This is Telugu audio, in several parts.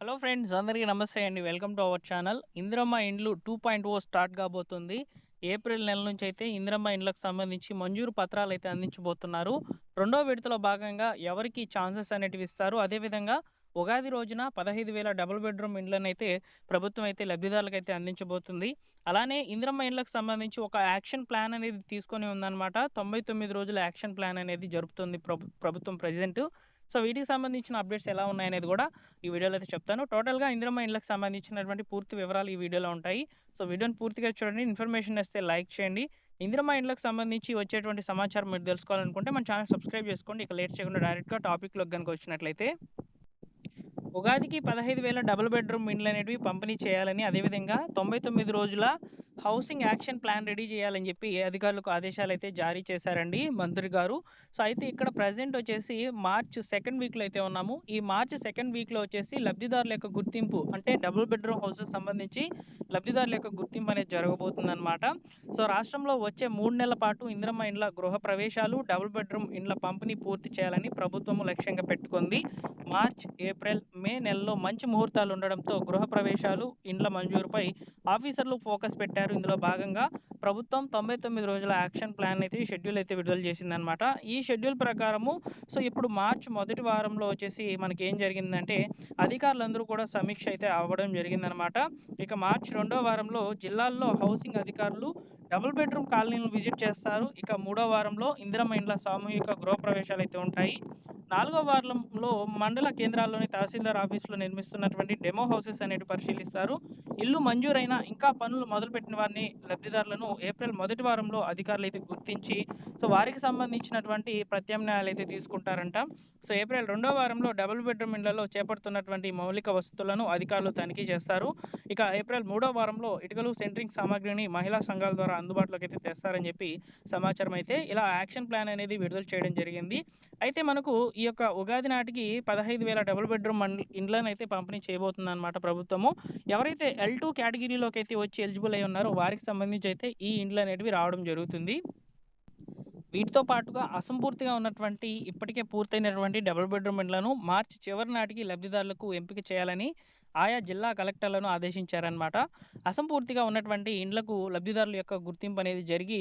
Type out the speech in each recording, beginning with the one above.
హలో ఫ్రెండ్స్, అందరికీ నమస్తే అండి. Welcome to our channel. Indiramma ఇండ్లు 2.0 స్టార్ట్ కాబోతుంది. ఏప్రిల్ నెల నుంచి అయితే ఇందిరమ్మ ఇండ్లకు సంబంధించి మంజూరు పత్రాలు అయితే అందించబోతున్నారు. రెండో విడతలో భాగంగా ఎవరికి ఛాన్సెస్ అనేటివి ఇస్తారు. అదేవిధంగా ఉగాది రోజున 15,000 డబుల్ బెడ్రూమ్ ఇండ్లనైతే ప్రభుత్వం అయితే లబ్ధిదారులకైతే అందించబోతుంది. అలానే ఇందిరమ్మ ఇండ్లకు సంబంధించి ఒక యాక్షన్ ప్లాన్ అనేది తీసుకొని ఉందన్నమాట. 99 రోజుల యాక్షన్ ప్లాన్ అనేది జరుపుతుంది ప్రభుత్వం ప్రెజెంట్. సో వీటికి సంబంధించిన అప్డేట్స్ ఎలా ఉన్నాయనేది కూడా ఈ వీడియోలో అయితే చెప్తాను. టోటల్‌గా ఇందిరమ్మ ఇండ్లకు సంబంధించినటువంటి పూర్తి వివరాలు ఈ వీడియోలో ఉంటాయి. సో వీడియోని పూర్తిగా చూడండి. ఇన్ఫర్మేషన్ నచ్చితే లైక్ చేయండి. ఇందిరమ్మ ఇండ్లకు సంబంధించి వచ్చేటువంటి సమాచారం మీరు తెలుసుకోవాలనుకుంటే మన ఛానల్ సబ్స్క్రైబ్ చేసుకోండి. ఇక లేట్ చేయకుండా డైరెక్ట్‌గా టాపిక్‌లోకి గనుక వచ్చినట్లయితే ఉగాదికి 15,000 డబుల్ బెడ్రూమ్ ఇండ్లనేటివి పంపిణీ చేయాలని, అదేవిధంగా 99 రోజుల హౌసింగ్ యాక్షన్ ప్లాన్ రెడీ చేయాలని చెప్పి అధికారులకు ఆదేశాలైతే జారీ చేశారండి మంత్రి గారు. సో అయితే ఇక్కడ ప్రెజెంట్ వచ్చేసి మార్చ్ సెకండ్ వీక్లో అయితే ఉన్నాము. ఈ మార్చ్ సెకండ్ వీక్లో వచ్చేసి లబ్ధిదారుల యొక్క గుర్తింపు, అంటే డబుల్ బెడ్రూమ్ హౌసెస్ సంబంధించి లబ్ధిదారుల యొక్క గుర్తింపు అనేది జరగబోతుందన్నమాట. సో రాష్ట్రంలో వచ్చే 3 నెలల పాటు ఇందిరమ్మ ఇండ్ల గృహ ప్రవేశాలు, డబుల్ బెడ్రూమ్ ఇండ్ల పంపిణీ పూర్తి చేయాలని ప్రభుత్వం లక్ష్యంగా పెట్టుకుంది. మార్చ్, ఏప్రిల్, మే నెలలో మంచి ముహూర్తాలు ఉండడంతో గృహ ప్రవేశాలు, ఇండ్ల మంజూరుపై ఆఫీసర్లు ఫోకస్ పెట్టారు. ఇందులో భాగంగా ప్రభుత్వం 99 రోజుల యాక్షన్ ప్లాన్ అయితే షెడ్యూల్ అయితే విడుదల చేసిందనమాట. ఈ షెడ్యూల్ ప్రకారము ఇప్పుడు మార్చ్ మొదటి వారంలో వచ్చేసి మనకి ఏం జరిగిందంటే అధికారులందరూ కూడా సమీక్ష అయితే అవ్వడం జరిగిందనమాట. ఇక మార్చ్ రెండో వారంలో జిల్లాల్లో హౌసింగ్ అధికారులు డబుల్ బెడ్రూమ్ కాలనీలను విజిట్ చేస్తారు. ఇక మూడో వారంలో ఇందిరమ్మ ఇండ్ల సామూహిక గృహ ప్రవేశాలు అయితే ఉంటాయి. నాలుగో వారంలో మండల కేంద్రాల్లోని తహసీల్దార్ ఆఫీసులో నిర్మిస్తున్నటువంటి డెమో హౌసెస్ అనేవి పరిశీలిస్తారు. ఇల్లు మంజూరైన ఇంకా పనులు మొదలుపెట్టిన వారిని, లబ్ధిదారులను ఏప్రిల్ మొదటి వారంలో అధికారులు అయితే గుర్తించి వారికి సంబంధించినటువంటి ప్రత్యామ్నాయాలు అయితే తీసుకుంటారంట. సో ఏప్రిల్ రెండో వారంలో డబుల్ బెడ్రూమ్ ఇళ్లలో చేపడుతున్నటువంటి మౌలిక వసతులను అధికారులు తనిఖీ చేస్తారు. ఇక ఏప్రిల్ మూడో వారంలో ఇటుకలు, సెంట్రింగ్ సామాగ్రిని మహిళా సంఘాల ద్వారా అందుబాటులోకి అయితే తెస్తారని చెప్పి సమాచారం. అయితే ఇలా యాక్షన్ ప్లాన్ అనేది విడుదల చేయడం జరిగింది. అయితే మనకు ఈ యొక్క ఉగాది నాటికి 15,000 డబుల్ బెడ్రూమ్ ఇండ్లను అయితే పంపిణీ చేయబోతుందన్నమాట ప్రభుత్వము. ఎవరైతే L2 కేటగిరీలోకి అయితే వచ్చి ఎలిజిబుల్ అయి ఉన్నారో వారికి సంబంధించి అయితే ఈ ఇండ్లు అనేటివి రావడం జరుగుతుంది. వీటితో పాటుగా అసంపూర్తిగా ఉన్నటువంటి, ఇప్పటికే పూర్తయినటువంటి డబుల్ బెడ్రూమ్ ఇండ్లను మార్చి చివరి నాటికి లబ్ధిదారులకు ఎంపిక చేయాలని ఆయా జిల్లా కలెక్టర్లను ఆదేశించారనమాట. అసంపూర్తిగా ఉన్నటువంటి ఇండ్లకు లబ్ధిదారుల యొక్క గుర్తింపు అనేది జరిగి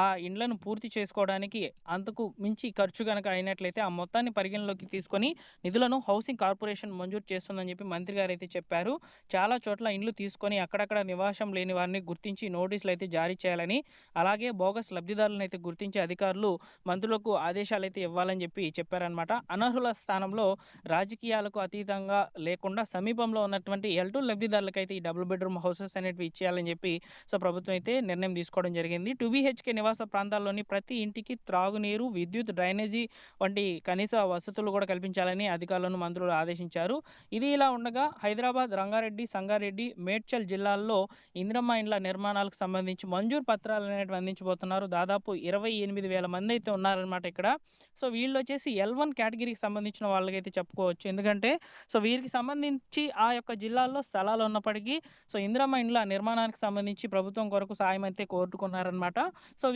ఆ ఇండ్లను పూర్తి చేసుకోవడానికి అంతకు మించి ఖర్చు కనుక అయినట్లయితే ఆ మొత్తాన్ని పరిగణలోకి తీసుకొని నిధులను హౌసింగ్ కార్పొరేషన్ మంజూరు చేస్తుందని చెప్పి మంత్రి గారు అయితే చెప్పారు. చాలా చోట్ల ఇండ్లు తీసుకొని అక్కడక్కడ నివాసం లేని వారిని గుర్తించి నోటీసులు అయితే జారీ చేయాలని, అలాగే బోగస్ లబ్ధిదారులను అయితే గుర్తించి అధికారులు మంత్రులకు ఆదేశాలైతే ఇవ్వాలని చెప్పి చెప్పారనమాట. అనర్హుల స్థానంలో రాజకీయాలకు అతీతంగా లేకుండా సమీపంలో ఉన్నటువంటి L2 లబ్ధిదారులకైతే ఈ డబుల్ బెడ్రూమ్ హౌసెస్ అనేటివి ఇచ్చేయాలని చెప్పి ప్రభుత్వం అయితే నిర్ణయం తీసుకోవడం జరిగింది. 2 BHK నివాస ప్రాంతాల్లోని ప్రతి ఇంటికి త్రాగునీరు, విద్యుత్, డ్రైనేజీ వంటి కనీస వసతులు కూడా కల్పించాలని అధికారులను మంత్రులు ఆదేశించారు. ఇది ఇలా ఉండగా హైదరాబాద్, రంగారెడ్డి, సంగారెడ్డి, మేడ్చల్ జిల్లాల్లో ఇందిరమ్మ ఇండ్ల నిర్మాణాలకు సంబంధించి మంజూరు పత్రాలు అనేటివి అందించబోతున్నారు. దాదాపు 28,000 మంది అయితే ఉన్నారనమాట ఇక్కడ. సో వీళ్ళు వచ్చేసి L1 కేటగిరీకి సంబంధించిన వాళ్ళకైతే చెప్పుకోవచ్చు. ఎందుకంటే వీరికి సంబంధించి ఆ యొక్క జిల్లాల్లో స్థలాలు ఉన్నప్పటికీ ఇందిరమ్మ ఇండ్ల నిర్మాణానికి సంబంధించి ప్రభుత్వం కొరకు సాయం అయితే కోరుకున్నారనమాట.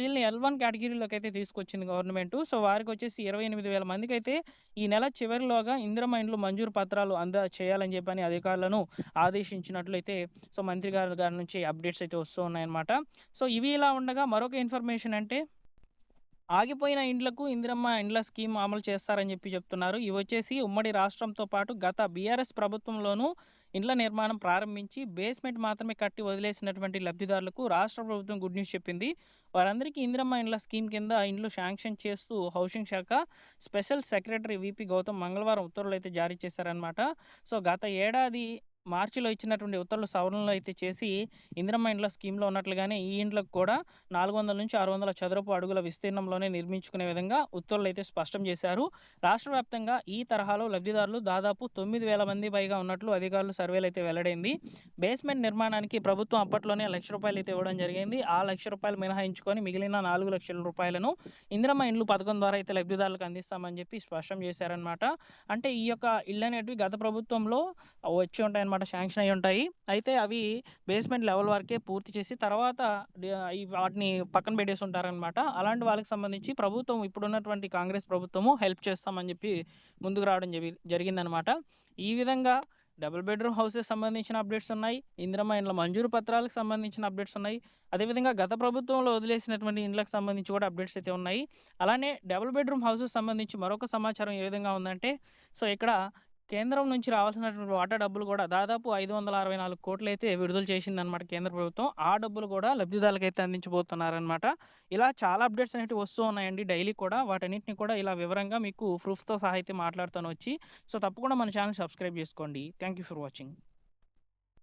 వీళ్ళని L1 కేటగిరీలోకి అయితే తీసుకొచ్చింది గవర్నమెంట్. వారికి వచ్చేసి 28,000 మందికి అయితే ఈ నెల చివరిలోగా ఇందిరమ్మ ఇండ్లు మంజూరు పత్రాలు చేయాలని చెప్పని అధికారులను ఆదేశించినట్లయితే మంత్రి గారి నుంచి అప్డేట్స్ అయితే వస్తూ ఉన్నాయన్నమాట. ఇవి ఇలా ఉండగా మరొక ఇన్ఫర్మేషన్ అంటే ఆగిపోయిన ఇండ్లకు ఇందిరమ్మ ఇండ్ల స్కీమ్ అమలు చేస్తారని చెప్పి చెప్తున్నారు. ఇవి వచ్చేసి ఉమ్మడి రాష్ట్రంతో పాటు గత బీఆర్ఎస్ ప్రభుత్వంలోనూ ఇండ్ల నిర్మాణం ప్రారంభించి బేస్మెంట్ మాత్రమే కట్టి వదిలేసినటువంటి లబ్ధిదారులకు రాష్ట్ర ప్రభుత్వం గుడ్ న్యూస్ చెప్పింది. వారందరికీ ఇందిరమ్మ ఇండ్ల స్కీమ్ కింద ఇండ్లు శాంక్షన్ చేస్తూ హౌసింగ్ శాఖ స్పెషల్ సెక్రటరీ విపి గౌతమ్ మంగళవారం ఉత్తర్వులు అయితే జారీ చేశారనమాట. గత ఏడాది మార్చిలో ఇచ్చినటువంటి ఉత్తర్వులు సవరణలు అయితే చేసి ఇందిరమ్మ ఇండ్ల స్కీమ్లో ఉన్నట్లుగానే ఈ ఇండ్లకు కూడా 400 నుంచి 600 చదరపు అడుగుల విస్తీర్ణంలోనే నిర్మించుకునే విధంగా ఉత్తర్వులు అయితే స్పష్టం చేశారు. రాష్ట్ర వ్యాప్తంగా ఈ తరహాలో లబ్ధిదారులు దాదాపు 9,000 మంది పైగా ఉన్నట్లు అధికారులు సర్వేలు అయితే వెల్లడైంది. బేస్మెంట్ నిర్మాణానికి ప్రభుత్వం అప్పట్లోనే ₹1,00,000 అయితే ఇవ్వడం జరిగింది. ఆ ₹1,00,000 మినహాయించుకొని మిగిలిన ₹4,00,000 ఇందిరమ్మ ఇండ్లు పథకం ద్వారా అయితే లబ్ధిదారులకు అందిస్తామని చెప్పి స్పష్టం చేశారనమాట. అంటే ఈ యొక్క ఇళ్ళు అనేటివి గత ప్రభుత్వంలో వచ్చి ఉంటాయన్నమాట, శాంక్షన్ అయ్యి ఉంటాయి. అయితే అవి బేస్మెంట్ లెవెల్ వరకే పూర్తి చేసి తర్వాత వాటిని పక్కన పెట్టేసి ఉంటారనమాట. అలాంటి వాళ్ళకి సంబంధించి ప్రభుత్వం, ఇప్పుడున్నటువంటి కాంగ్రెస్ ప్రభుత్వము హెల్ప్ చేస్తామని చెప్పి ముందుకు రావడం జరిగిందనమాట. ఈ విధంగా డబుల్ బెడ్‌రూమ్ హౌసెస్ సంబంధించిన అప్డేట్స్ ఉన్నాయి. ఇందిరమ్మ ఇండ్ల మంజూరు పత్రాలకు సంబంధించిన అప్డేట్స్ ఉన్నాయి. అదేవిధంగా గత ప్రభుత్వంలో వదిలేసినటువంటి ఇండ్లకు సంబంధించి కూడా అప్డేట్స్ అయితే ఉన్నాయి. అలానే డబుల్ బెడ్‌రూమ్ హౌసెస్ సంబంధించి మరొక సమాచారం ఏ విధంగా ఉందంటే, సో ఇక్కడ కేంద్రం నుంచి రావాల్సినటువంటి వాటా డబ్బులు కూడా దాదాపు 564 కోట్లయితే విడుదల చేసిందనమాట కేంద్ర ప్రభుత్వం. ఆ డబ్బులు కూడా లబ్ధిదారులకైతే అందించబోతున్నారనమాట. ఇలా చాలా అప్డేట్స్ అనేటివి వస్తూ ఉన్నాయండి డైలీ కూడా. వాటన్నిటిని కూడా ఇలా వివరంగా మీకు ప్రూఫ్‌తో సహా అయితే మాట్లాడతాను వచ్చి. సో, తప్పకుండా మన ఛానెల్ సబ్స్క్రైబ్ చేసుకోండి. Thank you for watching.